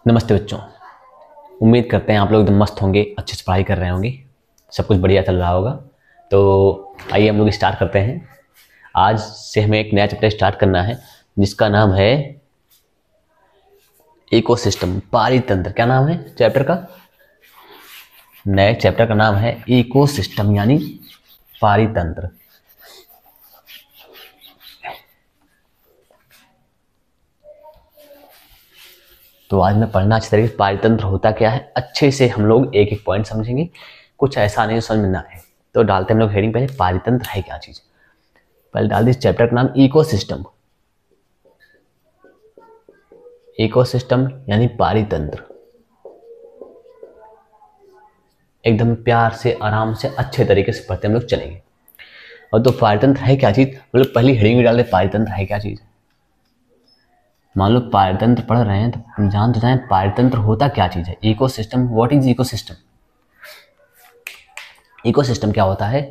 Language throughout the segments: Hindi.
नमस्ते बच्चों। उम्मीद करते हैं आप लोग एकदम मस्त होंगे, अच्छे से पढ़ाई कर रहे होंगे, सब कुछ बढ़िया चल रहा होगा। तो आइए हम लोग स्टार्ट करते हैं। आज से हमें एक नया चैप्टर स्टार्ट करना है जिसका नाम है इकोसिस्टम, पारितंत्र। क्या नाम है चैप्टर का? नए चैप्टर का नाम है इकोसिस्टम यानी पारितंत्र। तो आज मैं पढ़ना अच्छी तरीके से पारितंत्र होता क्या है, अच्छे से हम लोग एक एक पॉइंट समझेंगे। कुछ ऐसा नहीं समझ में ना आए तो डालते हम लोग हेडिंग। पहले पारितंत्र है क्या चीज, पहले डाल दी चैप्टर का नाम इकोसिस्टम। इकोसिस्टम यानी पारितंत्र। एकदम प्यार से, आराम से, अच्छे तरीके से पढ़ते हम लोग चलेंगे। और तो पारितंत्र है क्या चीज, हम लोग पहली हेडिंग में डाल दे पारितंत्र है क्या चीज। मान लो पारितंत्र पढ़ रहे हैं तो जान तो जाए पारितंत्र होता क्या चीज है। Ecosystem, what is ecosystem? Ecosystem क्या होता है?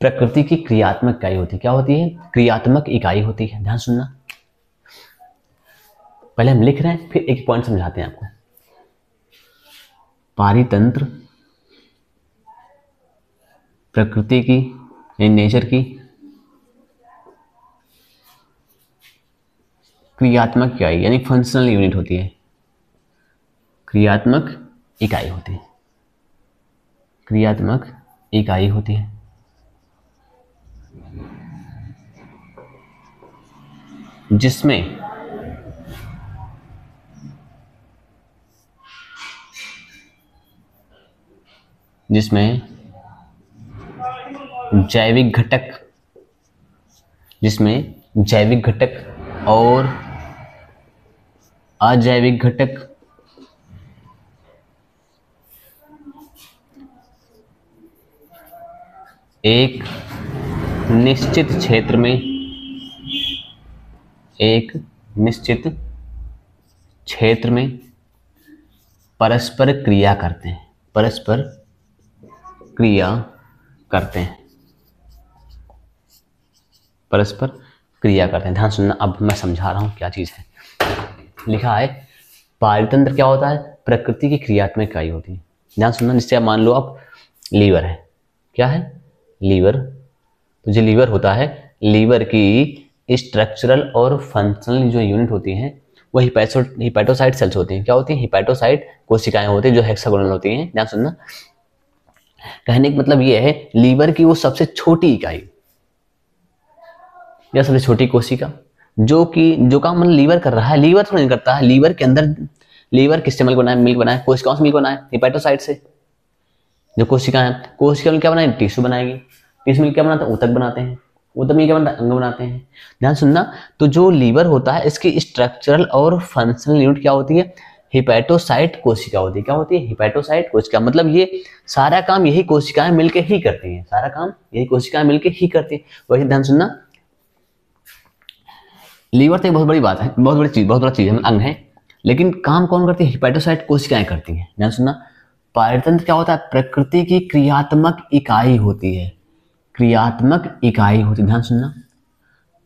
प्रकृति की क्रियात्मक इकाई होती है। क्या होती है? क्रियात्मक इकाई होती है। ध्यान सुनना, पहले हम लिख रहे हैं फिर एक पॉइंट समझाते हैं आपको। पारितंत्र प्रकृति की यानी नेचर की क्रियात्मक इकाई यानी फंक्शनल यूनिट होती है। क्रियात्मक इकाई होती है, क्रियात्मक इकाई होती है जिसमें जैविक घटक, जिसमें जैविक घटक और अजैविक घटक एक निश्चित क्षेत्र में, एक निश्चित क्षेत्र में परस्पर क्रिया करते हैं। परस्पर क्रिया करते हैं, परस्पर क्रिया करते हैं। ध्यान सुनना, अब मैं समझा रहा हूं क्या चीज है। लिखा है पारितंत्र क्या होता है? प्रकृति की क्रियात्मक इकाई होती है। ध्यान सुनना, जिससे मान लो आप लीवर है। क्या है? लीवर। तो जो लीवर होता है, लीवर की स्ट्रक्चरल और फंक्शनल जो यूनिट होती हैं वो हिपैटोसाइट सेल्स होती हैं। क्या होती हैं? हिपैटोसाइट कोशिकाएं होती हैं जो हेक्सागोनल होती हैं। ध्यान सुनना, कहने का मतलब ये है लीवर की वो सबसे छोटी इकाई या सबसे छोटी कोशिका जो काम मतलब लीवर कर रहा है, लीवर थोड़ा नहीं करता है। लीवर के अंदर, लीवर किससे मिल्क बनाए? मिल्क बनाए। कोशिकाओं से मिल्क बनाए, हिपैटोसाइट से। जो कोशिकाएं हैं, कोशिका में क्या बनाएगी? टिश्यू बनाएगी। टिश्यू में क्या बनाते हैं? ऊतक बनाते हैं। ऊतक में क्या बनता है? अंग बनाते हैं। ध्यान सुनना, तो जो लीवर होता है इसकी स्ट्रक्चरल और फंक्शनल यूनिट क्या होती है? हिपैटोसाइट कोशिका होती है। क्या होती है? हिपैटोसाइट कोशिका। मतलब ये सारा काम यही कोशिकाएं मिलकर ही करती हैं। सारा काम यही कोशिकाएं मिलकर ही करती हैं। वही ध्यान सुनना, लीवर तो एक बहुत बड़ी बात है, बहुत बड़ा चीज है, अंग है। लेकिन काम कौन करती है? हिपैटोसाइट कोशिकाएं करती हैं। ध्यान सुनना, पारितंत्र क्या होता है? प्रकृति की क्रियात्मक इकाई होती है। क्रियात्मक इकाई होती है। ध्यान सुनना,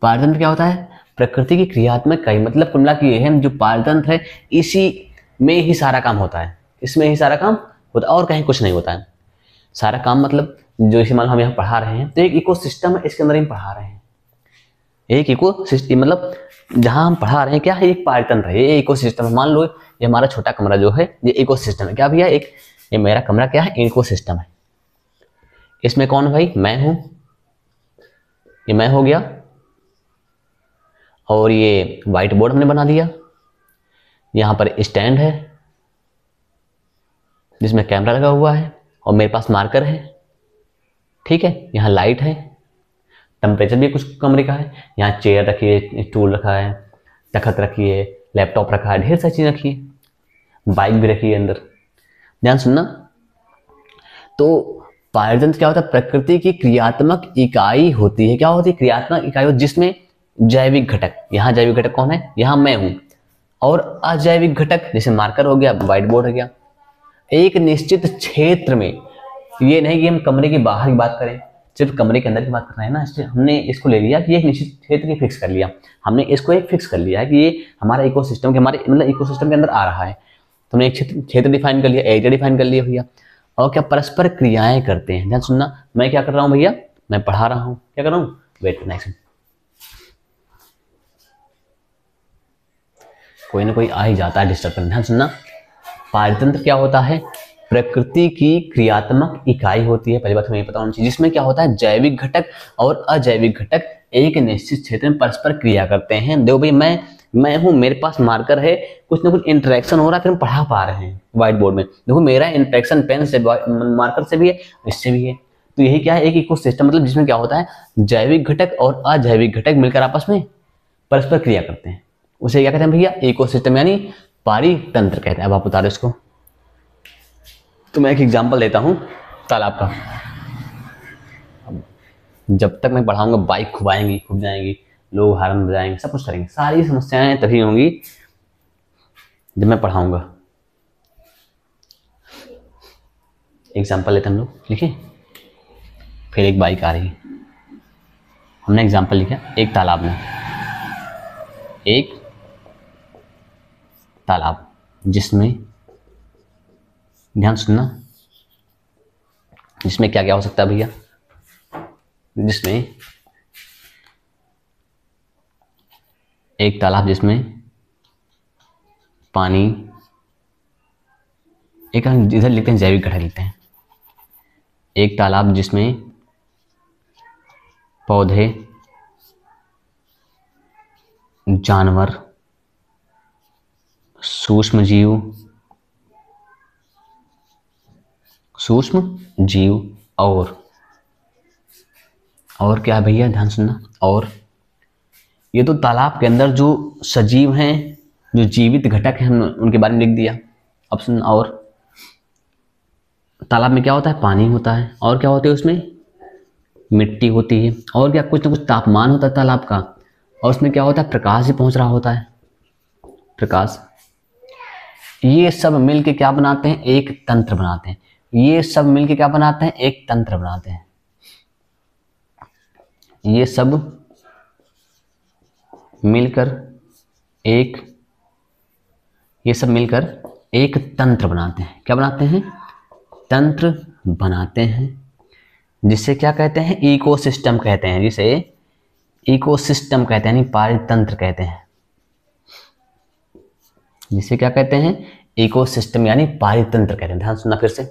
पारितंत्र क्या होता है? प्रकृति की क्रियात्मक इकाई। मतलब कुल मिला के ये है, जो पारितंत्र है इसी में ही सारा काम होता है। इसमें ही सारा काम होता है और कहीं कुछ नहीं होता है। सारा काम मतलब जो इसे मान लो हम यहाँ पढ़ा रहे हैं तो एक इकोसिस्टम है, इसके अंदर हम पढ़ा रहे हैं। एक इकोसिस्टम मतलब जहां हम पढ़ा रहे हैं क्या है? एक पारितंत्र है, ये इकोसिस्टम है। मान लो ये हमारा छोटा कमरा जो है ये इकोसिस्टम है। क्या भैया? एक ये मेरा कमरा क्या है? इकोसिस्टम है। इसमें कौन है भाई? मैं हूं, ये मैं हो गया। और ये व्हाइट बोर्ड हमने बना दिया। यहां पर स्टैंड है जिसमें कैमरा लगा हुआ है और मेरे पास मार्कर है। ठीक है, यहाँ लाइट है, टेम्परेचर भी कुछ कमरे का है। यहाँ चेयर रखी है, स्टूल रखा है, तखत रखी है, लैपटॉप रखा है, ढेर सारी चीज रखी है, बाइक भी रखी है अंदर। ध्यान सुनना, तो पारितंत्र क्या होता है? प्रकृति की क्रियात्मक इकाई होती है। क्या होती है? क्रियात्मक इकाई होती है जिसमें जैविक घटक, यहाँ जैविक घटक कौन है? यहाँ मैं हूं। और अजैविक घटक जैसे मार्कर हो गया, व्हाइट बोर्ड हो गया, एक निश्चित क्षेत्र में। ये नहीं कि हम कमरे के बाहर की बात करें, सिर्फ कमरे के अंदर की बात कर रहे हैं ना, इसलिए हमने इसको ले लिया कि एक निश्चित क्षेत्र की फिक्स कर लिया, हमने इसको एक फिक्स कर लिया है कि ये हमारा इकोसिस्टम के हमारे मतलब इकोसिस्टम के अंदर आ रहा है। तो हमने एक क्षेत्र डिफाइन कर लिया, एरिया डिफाइन कर लिया भैया। और क्या परस्पर क्रियाएं करते हैं, ध्यान सुनना, मैं क्या कर रहा हूँ भैया, मैं पढ़ा रहा हूँ, क्या कर रहा हूँ, वेट नेक्स्ट, कोई ना कोई आ ही जाता है डिस्टर्ब करने। ध्यान सुनना, पारतंत्र क्या होता है, प्रकृति की क्रियात्मक इकाई होती है, पहली बात हमें पता होनी चाहिए, जिसमें क्या होता है जैविक घटक और अजैविक घटक एक निश्चित क्षेत्र में परस्पर क्रिया करते हैं। देखो भाई मैं हूं, मेरे पास मार्कर है, कुछ ना कुछ इंटरेक्शन हो रहा है, फिर हम पढ़ा पा रहे हैं व्हाइट बोर्ड में। देखो मेरा इंटरेक्शन पेन से मार्कर से भी है, इससे भी है। तो यही क्या है, एक इकोसिस्टम मतलब जिसमें क्या होता है जैविक घटक और अजैविक घटक मिलकर आपस में परस्पर क्रिया करते हैं, उसे क्या कहते हैं भैया, इकोसिस्टम यानी पारितंत्र कहते हैं। अब आप बता रहे इसको, तो मैं एक एग्जांपल देता हूं तालाब का। जब तक मैं पढ़ाऊंगा बाइक खुबाएंगी, खुब जाएंगी, लोग हारन बजाएंगे, सब कुछ करेंगे, सारी समस्याएं तभी होंगी जब मैं पढ़ाऊंगा। एग्जांपल लेते हम लोग, लिखे, फिर एक बाइक आ रही, हमने एग्जांपल लिखा एक तालाब में, एक तालाब जिसमें, ध्यान सुनना, जिसमें क्या क्या हो सकता है भैया, जिसमें एक तालाब जिसमें पानी, एक हम इधर लिखते हैं जैविक घटक लिखते हैं, एक तालाब जिसमें पौधे, जानवर, सूक्ष्म जीव और क्या है भैया, ध्यान सुनना, और ये तो तालाब के अंदर जो सजीव हैं, जो जीवित घटक हैं, हम उनके बारे में लिख दिया। अब सुन, और तालाब में क्या होता है, पानी होता है, और क्या होती है उसमें, मिट्टी होती है, और क्या कुछ ना कुछ तापमान होता है तालाब का, और उसमें क्या होता है, प्रकाश भी पहुंच रहा होता है, प्रकाश। ये सब मिलके क्या बनाते हैं, एक तंत्र बनाते हैं। ये सब मिलके क्या बनाते हैं, एक तंत्र बनाते हैं। ये सब मिलकर एक तंत्र बनाते हैं। क्या बनाते हैं, तंत्र बनाते हैं, जिसे क्या कहते हैं, इकोसिस्टम कहते हैं, जिसे इकोसिस्टम कहते हैं, यानी पारितंत्र कहते हैं, जिसे क्या कहते हैं, इकोसिस्टम यानी पारितंत्र कहते हैं। ध्यान सुनना फिर से,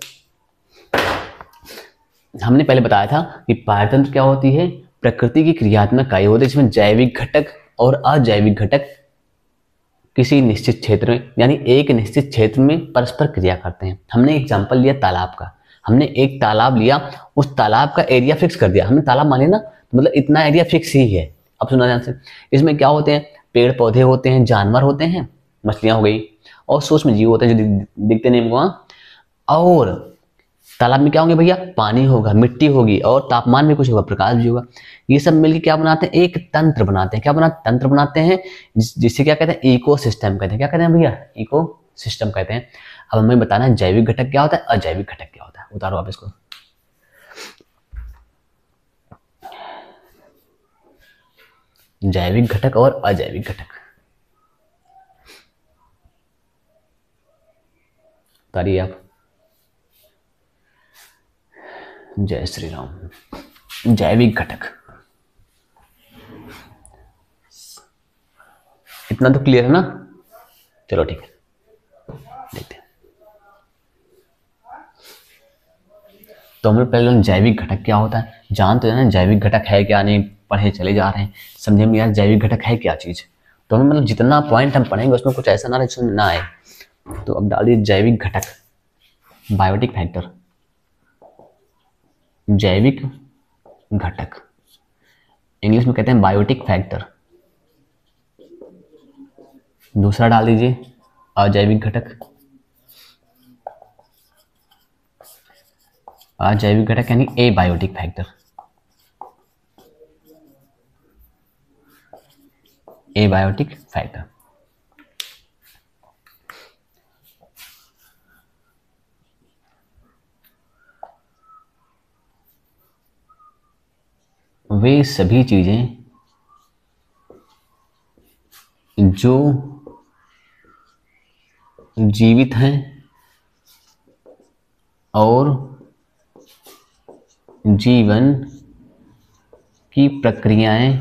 हमने पहले बताया था कि पारितंत्र क्या होती है, प्रकृति की क्रियात्मक इकाई होती है, जिसमें जैविक घटक और अजैविक घटक किसी निश्चित क्षेत्र में यानी एक निश्चित क्षेत्र में परस्पर क्रिया करते हैं। हमने एग्जांपल लिया तालाब का, हमने एक तालाब लिया, उस तालाब का एरिया फिक्स कर दिया, हमने तालाब माने ना, तो मतलब इतना एरिया फिक्स ही है। अब सुना ध्यान से, इसमें क्या होते हैं, पेड़ पौधे होते हैं, जानवर होते हैं, मछलियां हो गई, और सूक्ष्म जीव होते हैं जो दिखते नहीं हमको। और तालाब में क्या होंगे भैया, पानी होगा, मिट्टी होगी, और तापमान भी कुछ होगा, प्रकाश भी होगा। ये सब मिलकर क्या बनाते हैं, एक तंत्र बनाते हैं। क्या बनाते, तंत्र बनाते हैं, जिसे क्या कहते हैं, इकोसिस्टम कहते हैं। क्या कहते हैं भैया, इकोसिस्टम कहते हैं। अब हमें बताना है जैविक घटक क्या होता है, अजैविक घटक क्या होता है। उतारो आप इसको, जैविक घटक और अजैविक घटक उतारिए आप। जय श्री राम। जैविक घटक, इतना तो क्लियर है ना, चलो ठीक है, देखते हैं। तो हम लोग पहले जैविक घटक क्या होता है जानते हैं ना, जैविक घटक है क्या, नहीं पढ़े चले जा रहे हैं, समझे में यार जैविक घटक है क्या चीज। तो हमें मतलब जितना पॉइंट हम पढ़ेंगे उसमें कुछ ऐसा ना आए। तो अब डाल दिए जैविक घटक, बायोटिक फैक्टर, जैविक घटक इंग्लिश में कहते हैं बायोटिक फैक्टर। दूसरा डाल दीजिए अजैविक घटक, अजैविक घटक यानी एबायोटिक फैक्टर, एबायोटिक फैक्टर। वे सभी चीजें जो जीवित हैं और जीवन की प्रक्रियाएं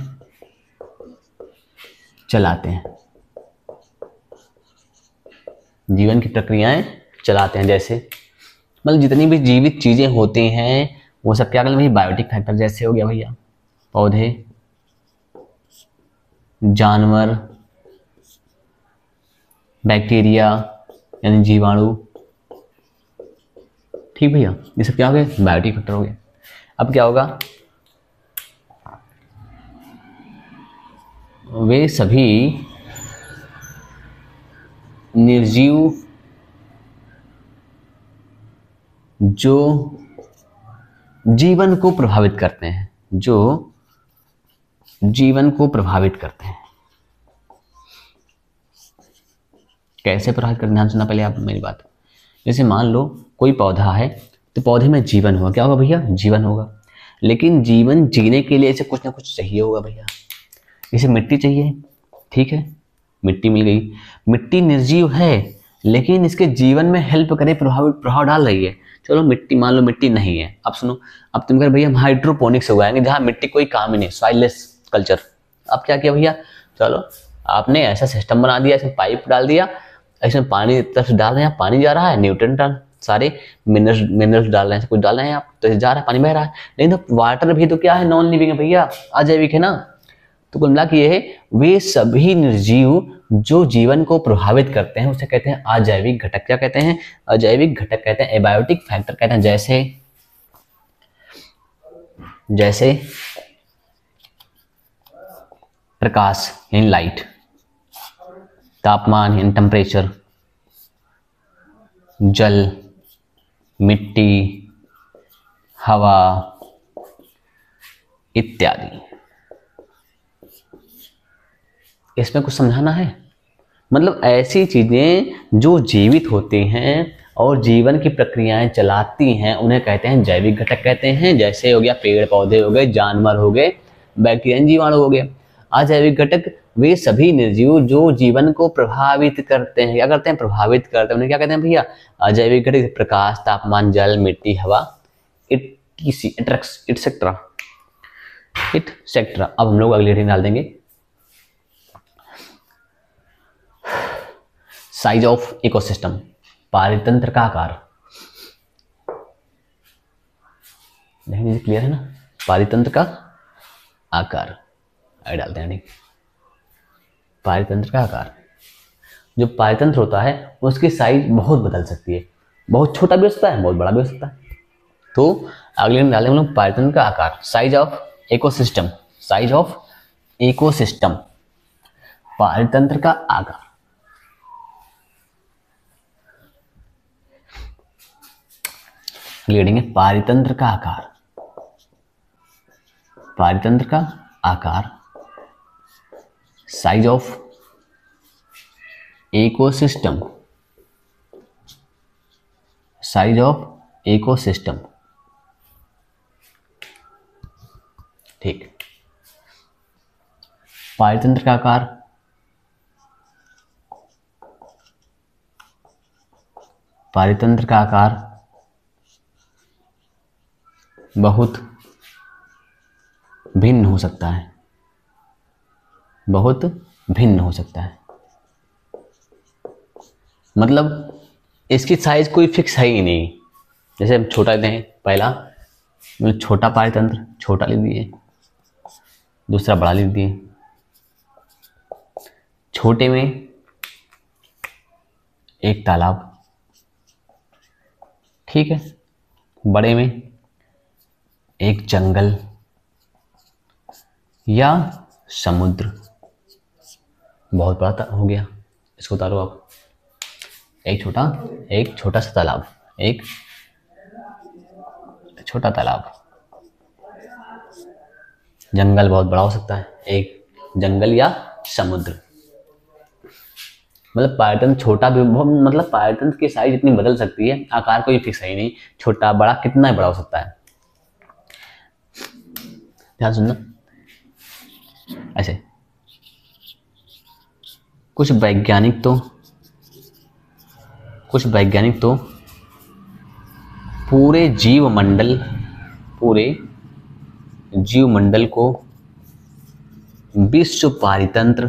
चलाते हैं, जीवन की प्रक्रियाएं चलाते हैं। जैसे मतलब जितनी भी जीवित चीजें होती हैं वो सब क्या कहते हैं, बायोटिक फैक्टर। जैसे हो गया भैया पौधे, जानवर, बैक्टीरिया यानी जीवाणु, ठीक भैया, ये सब क्या हो गए, बायोटिक फैक्टर हो गए। अब क्या होगा, वे सभी निर्जीव जो जीवन को प्रभावित करते हैं, जो जीवन को प्रभावित करते हैं। कैसे प्रभावित करते हैं, ध्यान सुनना पहले आप मेरी बात। जैसे मान लो कोई पौधा है तो पौधे में जीवन होगा, क्या होगा भैया, जीवन होगा। लेकिन जीवन जीने के लिए इसे कुछ ना कुछ चाहिए होगा भैया। इसे मिट्टी चाहिए, ठीक है, मिट्टी मिल गई। मिट्टी निर्जीव है लेकिन इसके जीवन में हेल्प करे, प्रभाव डाल रही है। चलो मिट्टी, मान लो मिट्टी नहीं है। अब सुनो, अब तुम कह भैया हम हाइड्रोपोनिक्स उगाएंगे जहाँ मिट्टी कोई काम ही नहीं, सॉइललेस कल्चर। अब क्या किया भैया, चलो आपने ऐसा सिस्टम बना दिया, इसमें पाइप डाल दिया, इसमें पानी तरफ से डाल रहे हैं, पानी जा रहा है, न्यूट्रिएंट डाल, सारे मिनरल्स डाल रहे हैं, कुछ डाल रहे हैं आप, तो जा रहा है, पानी बह रहा है। लेकिन तो वाटर भी तो क्या है, नॉन लिविंग है भैया, अजैविक है ना। तो कुल मिला के ये है, वे सभी निर्जीव जो जीवन को प्रभावित करते हैं उसे कहते हैं अजैविक घटक। क्या कहते हैं, अजैविक घटक कहते हैं, एबायोटिक फैक्टर कहते हैं। जैसे प्रकाश यानी लाइट, तापमान यानी टेम्परेचर, जल, मिट्टी, हवा इत्यादि। इसमें कुछ समझाना है, मतलब ऐसी चीजें जो जीवित होती हैं और जीवन की प्रक्रियाएं चलाती हैं उन्हें कहते हैं जैविक घटक कहते हैं। जैसे हो गया पेड़ पौधे हो गए, जानवर हो गए, बैक्टीरिया जीवाणु हो गए। अजैविक घटक वे सभी निर्जीव जो जीवन को प्रभावित करते हैं। क्या करते हैं, प्रभावित करते हैं। उन्हें क्या कहते हैं भैया, अजैविक घटक। प्रकाश, तापमान, जल, मिट्टी, हवा इटसेट्रा। अब हम लोग अगली हेडिंग डाल देंगे, साइज ऑफ इकोसिस्टम, पारितंत्र का आकार। देखिए क्लियर है ना, पारितंत्र का आकार डालते हैं। पारितंत्र का आकार, जो पारितंत्र होता है उसकी साइज बहुत बदल सकती है, बहुत छोटा भी हो सकता है, बहुत बड़ा भी हो सकता है। तो अगले में डालेंगे हम लोग पारितंत्र का आकार, size of ecosystem. Size of ecosystem, पारितंत्र का आकार। लेंगे पारितंत्र का आकार, पारितंत्र का आकार, size of ecosystem, size of ecosystem. ठीक, पारितंत्र का आकार, पारितंत्र का आकार बहुत भिन्न हो सकता है, बहुत भिन्न हो सकता है। मतलब इसकी साइज कोई फिक्स है ही नहीं। जैसे हम छोटा लेते हैं, पहला छोटा पारितंत्र, छोटा लिख दिए, दूसरा बड़ा लिख दिए। छोटे में एक तालाब, ठीक है, बड़े में एक जंगल या समुद्र। बहुत बड़ा हो गया, इसको उतारो आप। एक छोटा सा तालाब, एक छोटा तालाब। जंगल बहुत बड़ा हो सकता है, एक जंगल या समुद्र। मतलब पारितंत्र छोटा भी, मतलब पारितंत्र की साइज इतनी बदल सकती है, आकार कोई फिक्स है ही नहीं, छोटा बड़ा कितना बड़ा हो सकता है। ध्यान सुनना। ऐसे कुछ वैज्ञानिक तो पूरे जीवमंडल को विश्व पारितंत्र,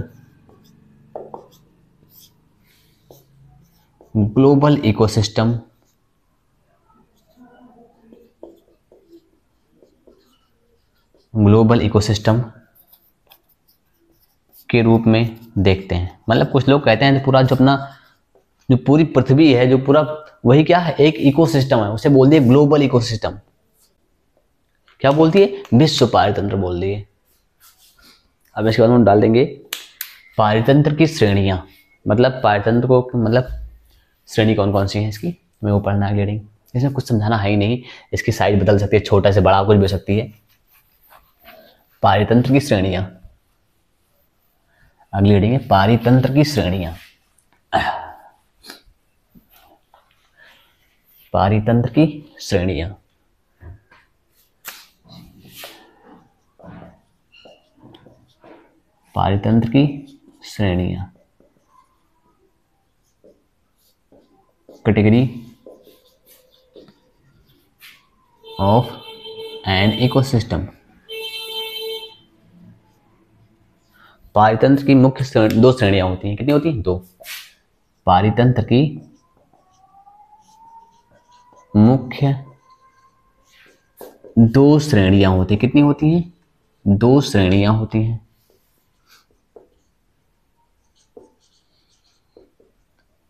ग्लोबल इकोसिस्टम के रूप में देखते हैं। मतलब कुछ लोग कहते हैं पूरा जो पूरी पृथ्वी है, जो पूरा वही क्या है, एक इकोसिस्टम है, उसे बोल दिए ग्लोबल इकोसिस्टम। क्या बोलती है? विश्व पारितंत्र बोल दिए। अब इसके बाद हम डाल देंगे पारितंत्र की श्रेणियां। मतलब पारितंत्र को मतलब श्रेणी कौन कौन सी है इसकी, हमें वो पढ़ना है। रीडिंग इसमें कुछ समझाना है ही नहीं, इसकी साइज बदल सकती है, छोटा से बड़ा कुछ भी हो सकती है। पारितंत्र की श्रेणियां, अगली रीडिंग है पारितंत्र की श्रेणियां। पारितंत्र की श्रेणियां, पारितंत्र की श्रेणियां। Category of an ecosystem. पारितंत्र की मुख्य दो श्रेणियां होती हैं। कितनी होती हैं? दो। पारितंत्र की मुख्य दो श्रेणियां होती हैं। कितनी होती हैं? दो श्रेणियां होती हैं।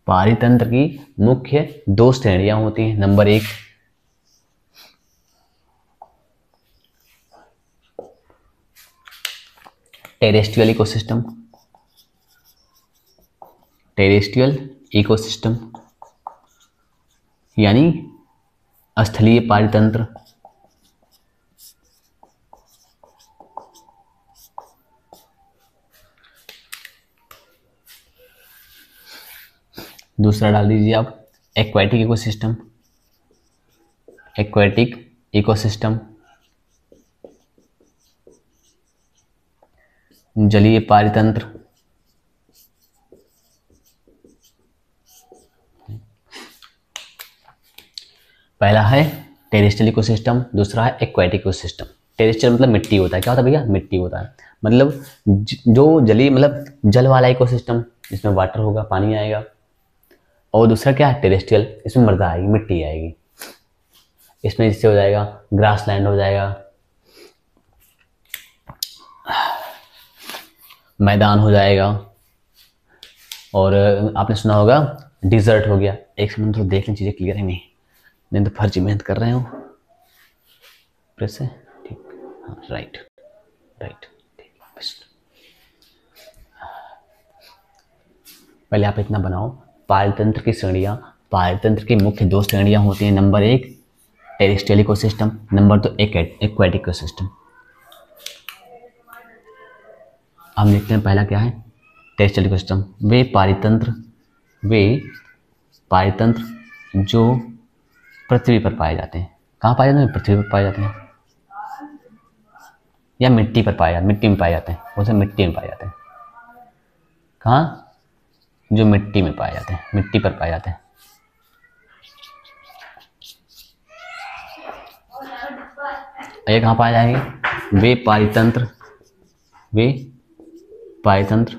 पारितंत्र की मुख्य दो श्रेणियां होती हैं। Number 1 terrestrial ecosystem. Terrestrial ecosystem यानी स्थलीय पारितंत्र। दूसरा डाल दीजिए आप एक्वाटिक इकोसिस्टम। एक्वाटिक इकोसिस्टम जलीय पारितंत्र। पहला है टेरेस्ट्रियल इकोसिस्टम, दूसरा है एक्वाटिक इकोसिस्टम। टेरेस्ट्रियल मतलब मिट्टी होता है। क्या होता है भैया? मिट्टी होता है। मतलब जो जलीय मतलब जल वाला इकोसिस्टम जिसमें वाटर होगा, पानी आएगा। और दूसरा क्या है? टेरेस्ट्रियल, इसमें मृदा आएगी, मिट्टी आएगी। इसमें जिससे हो जाएगा ग्रास लैंड हो जाएगा, मैदान हो जाएगा, और आपने सुना होगा डिजर्ट हो गया। एक सेकंड थोड़ा देख लें चीज़ें क्लियर है नहीं तो फर्जी मेहनत कर रहे हो। प्रेस है ठीक, हाँ राइट ठीक। पहले आप इतना बनाओ, पारितंत्र की श्रेणियां। पारितंत्र की मुख्य दो श्रेणियां होती हैं। Number 1 terrestrial ecosystem, number 2 aquatic ecosystem. हम देखते हैं पहला क्या है? टेरेस्ट्रियल इकोसिस्टम वे पारितंत्र जो पृथ्वी पर पाए जाते हैं। कहाँ पाए जाते हैं? पृथ्वी पर पाए जाते हैं, या मिट्टी पर पाए जाते हैं। मिट्टी में पाए जाते हैं, उसे मिट्टी में पाए जाते हैं। कहाँ? जो मिट्टी में पाए जाते हैं, मिट्टी पर पाए जाते हैं। ये कहाँ पाए जाएंगे? वे पारितंत्र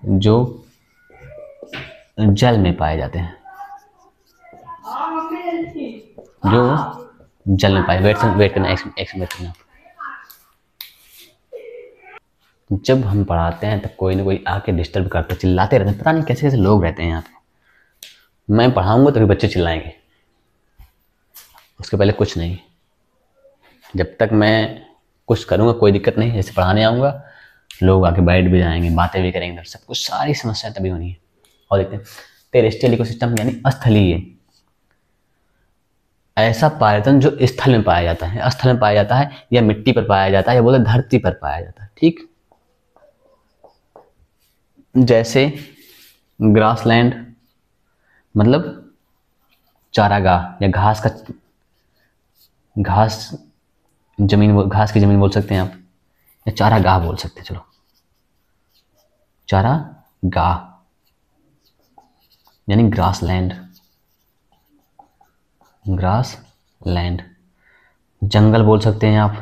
जो जल में पाए जाते हैं, जो जल में पाए। वेट करना। जब हम पढ़ाते हैं तब कोई ना कोई आके डिस्टर्ब करते हैं, चिल्लाते रहते हैं। पता नहीं कैसे कैसे लोग रहते हैं यहाँ पे। मैं पढ़ाऊंगा तभी बच्चे चिल्लाएंगे, उसके पहले कुछ नहीं। जब तक मैं कुछ करूँगा कोई दिक्कत नहीं। जैसे पढ़ाने आऊँगा लोग आके बैठ भी जाएंगे, बातें भी करेंगे, सब कुछ, सारी समस्या तभी होनी है। और देखते हैं टेरेस्ट्रियल इकोसिस्टम यानी स्थलीय, ऐसा पायतन जो स्थल में पाया जाता है, स्थल में पाया जाता है, या मिट्टी पर पाया जाता है, या बोले धरती पर पाया जाता है। ठीक, जैसे ग्रासलैंड मतलब चारागाह या घास जमीन, घास की जमीन बोल सकते हैं आप, या चारागाह बोल सकते हैं। चलो, चारागाह यानी ग्रास लैंड, ग्रास लैंड। जंगल बोल सकते हैं आप,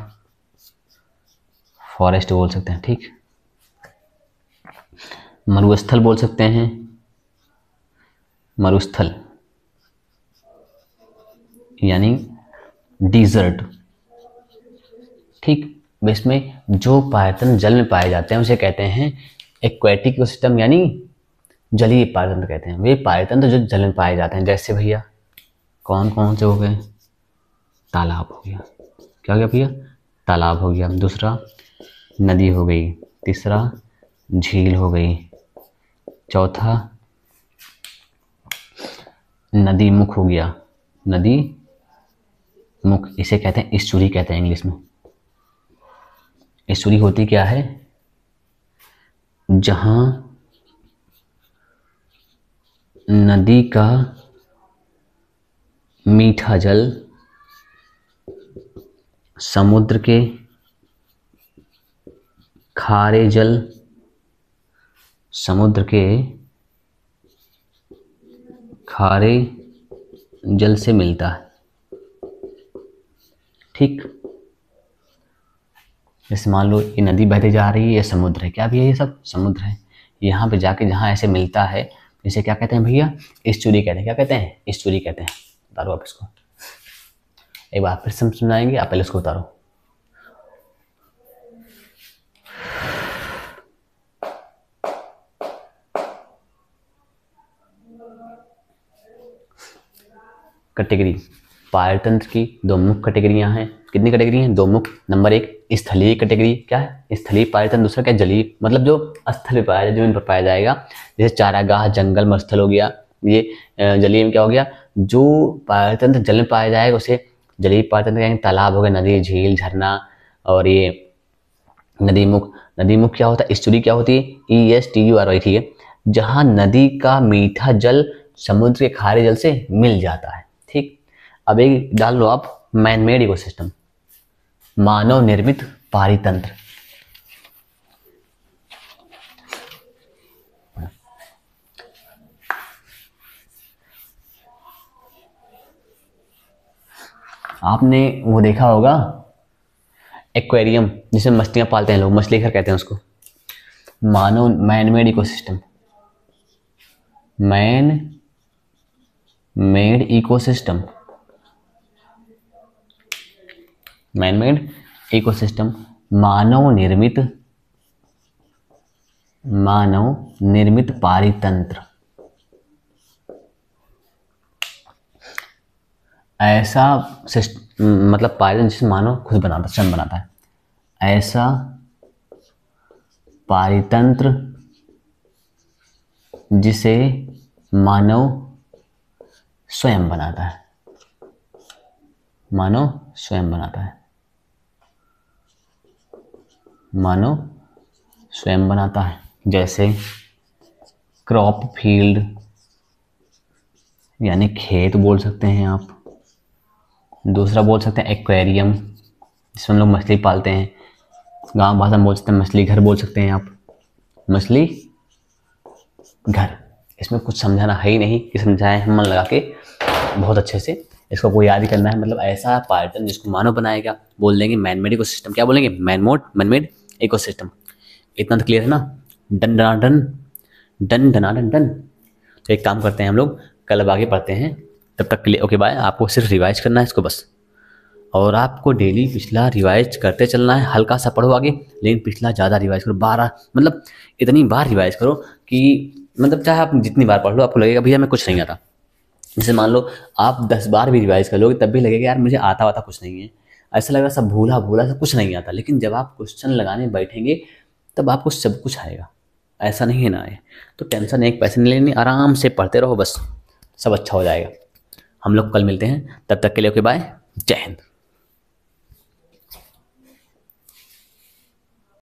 फॉरेस्ट बोल सकते हैं, ठीक। मरुस्थल बोल सकते हैं, मरुस्थल यानी डिजर्ट, ठीक। इसमें जो पायतन जल में पाए जाते हैं उसे कहते हैं एक्वेटिक इकोसिस्टम, यानी जलीय पायतंत्र कहते हैं। वे पायतंत्र जो जल में पाए जाते हैं, जैसे भैया कौन कौन से हो गए? तालाब हो गया, क्या हो गया भैया? तालाब हो गया। दूसरा नदी हो गई, तीसरा झील हो गई, चौथा नदी मुख हो गया, नदी मुख, इसे कहते हैं एस्चुरी कहते हैं इंग्लिश में। एस्चुरी होती क्या है? जहां नदी का मीठा जल समुद्र के खारे जल, समुद्र के खारे जल से मिलता है, ठीक। जैसे मान लो ये नदी बहती जा रही है, ये समुद्र है, क्या भी है? ये सब समुद्र है। यहाँ पे जाके जहाँ ऐसे मिलता है, इसे क्या कहते हैं भैया? एस्चुरी कहते हैं। क्या कहते हैं? एस्चुरी कहते हैं। उतारो आप इसको, एक बार फिर समझाएंगे, आप पहले इसको उतारो। कैटेगरी, पायतंत्र की दो मुख्य कैटेगरियां हैं। कितनी कैटेगरी हैं? दो मुख्य। नंबर एक स्थलीय कैटेगरी, क्या है? स्थलीय पायतंत्र। दूसरा क्या? जलीय, मतलब जो स्थल पे पाया जाए, जमीन पर पाया जाएगा। जैसे चारागाह, जंगल, मरुस्थल हो गया। ये जलीय में क्या हो गया? जो पायतंत्र जल में पाया जाएगा उसे जलीय पायतंत्र कहेंगे। तालाब हो गया, नदी, झील, झरना। और ये नदी मुख, नदी मुख क्या होता है? एस्चुरी क्या होती है? ESTURY, ठीक है। जहाँ नदी का मीठा जल समुद्र के खारे जल से मिल जाता है, ठीक। अब एक डाल लो आप, मैन मेड इकोसिस्टम, मानव निर्मित पारितंत्र। आपने वो देखा होगा एक्वेरियम, जिसमें मछलियां पालते हैं लोग, मछली घर कहते हैं उसको। मानव man made ecosystem, man made ecosystem, man made ecosystem, मानव निर्मित पारितंत्र। ऐसा मतलब पारितंत्र जिसे मानव खुद बनाता, स्वयं बनाता है। ऐसा पारितंत्र जिसे मानव स्वयं बनाता है, मानव स्वयं बनाता है, मानव स्वयं बनाता है। जैसे क्रॉप फील्ड यानी खेत बोल सकते हैं आप। दूसरा बोल सकते हैं एक्वेरियम, जिसमें हम लोग मछली पालते हैं। गांव भाषा में बोल सकते हैं मछली घर बोल सकते हैं आप, मछली घर। इसमें कुछ समझाना है ही नहीं कि समझाएं हम मन लगा के बहुत अच्छे से, इसको कोई याद ही करना है। मतलब ऐसा पैटर्न जिसको मानव बनाएगा, बोल देंगे मैन मेड इकोसिस्टम। क्या बोलेंगे? Man made ecosystem. इतना तो क्लियर है ना? डन डना डन, डन डना डन डन। तो एक काम करते हैं हम लोग, कल अब आगे पढ़ते हैं। तब तक के लिए ओके बाय। आपको सिर्फ रिवाइज करना है इसको बस, और आपको डेली पिछला रिवाइज करते चलना है। हल्का सा पढ़ो आगे, लेकिन पिछला ज़्यादा रिवाइज करो। 12 मतलब इतनी बार रिवाइज करो कि मतलब चाहे आप जितनी बार पढ़ लो आपको लगेगा भैया मैं कुछ नहीं आता। जैसे मान लो आप 10 बार भी रिवाइज कर लोगे तब भी लगेगा यार मुझे आता कुछ नहीं है, ऐसा लगेगा सब भूला भूला, सब कुछ नहीं आता। लेकिन जब आप क्वेश्चन लगाने बैठेंगे तब आपको सब कुछ आएगा। ऐसा नहीं है ना आए तो टेंशन एक पैसे नहीं लेनी, आराम से पढ़ते रहो, बस सब अच्छा हो जाएगा। हम लोग कल मिलते हैं, तब तक के लिए ओके बाय, जय हिंद।